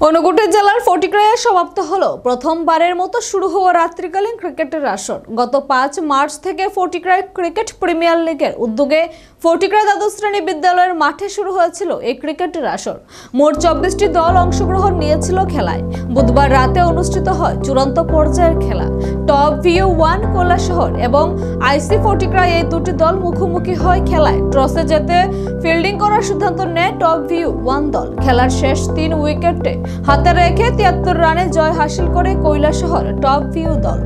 ঊনকোটি জেলার ফটিকরায়ে সমাপ্ত হলো প্রথমবারের মতো শুরু হওয়া রাত্রিকালীন ক্রিকেটের আসর। গত 5 মার্চ থেকে ফটিকরায় ক্রিকেট প্রিমিয়ার লিগের উদ্যোগে ফটিকরা দ্বাদশ শ্রেণী বিদ্যালয়ের মাঠে শুরু হয়েছিল এই ক্রিকেটের আসর। মোট 24টি দল অংশগ্রহণ নিয়েছিল খেলায়। বুধবার রাতে অনুষ্ঠিত হয় চূড়ান্ত পর্যায়ের খেলা। টপ ভিউ 1 কৈলাসহর এবং আইসি ফটিকরায় এই দুটি দল মুখোমুখি হয় খেলায়। টসে জিতে ফিল্ডিং করার সিদ্ধান্ত নেয় টপ ভিউ 1 দল। খেলার শেষ 3 উইকেটে হাতে রেখে 73 রানে জয় হাসিল করে কৈলাসহর টপ ভিউ দল,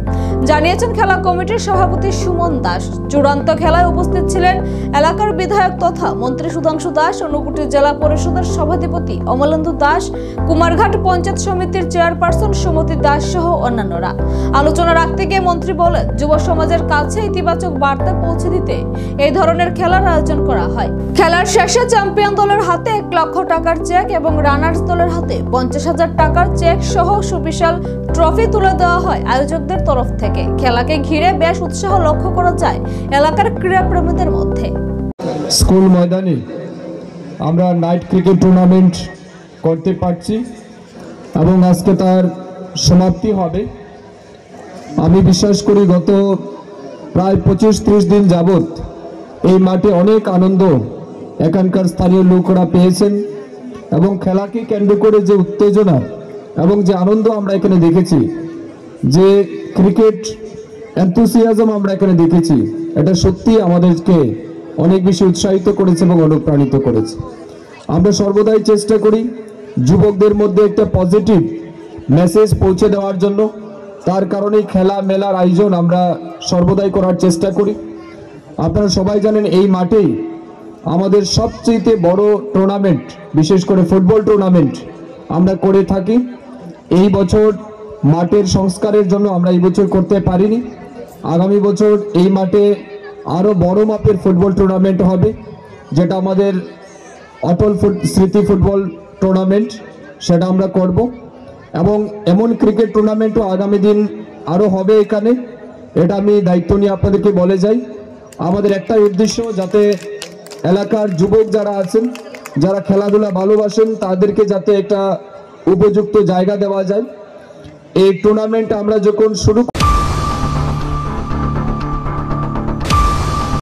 জানিয়েছেন খেলা কমিটির সভাপতি সুমন দাস। চূড়ান্ত খেলায় উপস্থিত ছিলেন এলাকার বিধায়ক তথা মন্ত্রী সুধাংশু দাস, ঊনকোটি জেলা পরিষদের সভাধিপতি অমলেন্দু দাস, কুমারঘাট পঞ্চায়েত সমিতির চেয়ারপারসন সুমতি দাস সহ অন্যান্যরা। আলোচনা রাখতে গিয়ে মন্ত্রী বলেন, যুব সমাজের কাছে ইতিবাচক বার্তা পৌঁছে দিতে এই ধরনের খেলার আয়োজন করা হয়। খেলার শেষে চ্যাম্পিয়ন দলের হাতে 1 লক্ষ টাকার চেক এবং রানার্স দলের হাতে 50,000 টাকার চেক সহ সুবিশাল ট্রফি তুলে দেওয়া হয় আয়োজকদের তরফ থেকে। খেলাকে ঘিরে বেশ উৎসাহ লক্ষ্য করা যায় এলাকার ক্রীড়াপ্রেমীদের মধ্যে। স্কুল ময়দানে আমরা নাইট ক্রিকেট টুর্নামেন্ট করতে পারছি এবং আজকে তার সমাপ্তি হবে। আমি বিশ্বাস করি গত প্রায় 25-30 দিন যাবত এই মাঠে অনেক আনন্দ এখানকার স্থানীয় লোকরা পেয়েছেন এবং খেলাকে কেন্দ্র করে যে উত্তেজনা এবং যে আনন্দ আমরা এখানে দেখেছি, যে ক্রিকেট এনথুসিয়াজম আমরা এখানে দেখেছি, এটা সত্যি আমাদেরকে অনেক বেশি উৎসাহিত করেছে এবং অনুপ্রাণিত করেছে। আমরা সর্বদাই চেষ্টা করি যুবকদের মধ্যে একটা পজিটিভ মেসেজ পৌঁছে দেওয়ার জন্য। তার কারণেই খেলা মেলার আয়োজন আমরা সর্বদাই করার চেষ্টা করি। আপনারা সবাই জানেন এই মাঠেই আমাদের সবচেয়ে বড় টুর্নামেন্ট, বিশেষ করে ফুটবল টুর্নামেন্ট আমরা করে থাকি। এই বছর মাঠের সংস্কারের জন্য আমরা এই বছর করতে পারিনি। আগামী বছর এই মাঠে আরও বড় মাপের ফুটবল টুর্নামেন্ট হবে, যেটা আমাদের অটল স্মৃতি ফুটবল টুর্নামেন্ট, সেটা আমরা করব। এবং এমন ক্রিকেট টুর্নামেন্টও আগামী দিন আরও হবে এখানে। এটা আমি দায়িত্ব নিয়ে আপনাদেরকে বলে যাই। আমাদের একটাই উদ্দেশ্য, যাতে এলাকার যুবক যারা আছেন, যারা খেলাধুলা ভালোবাসেন, তাদেরকে যাতে একটা উপযুক্ত জায়গা দেওয়া যায়। এই টুর্নামেন্ট আমরা যখন শুরু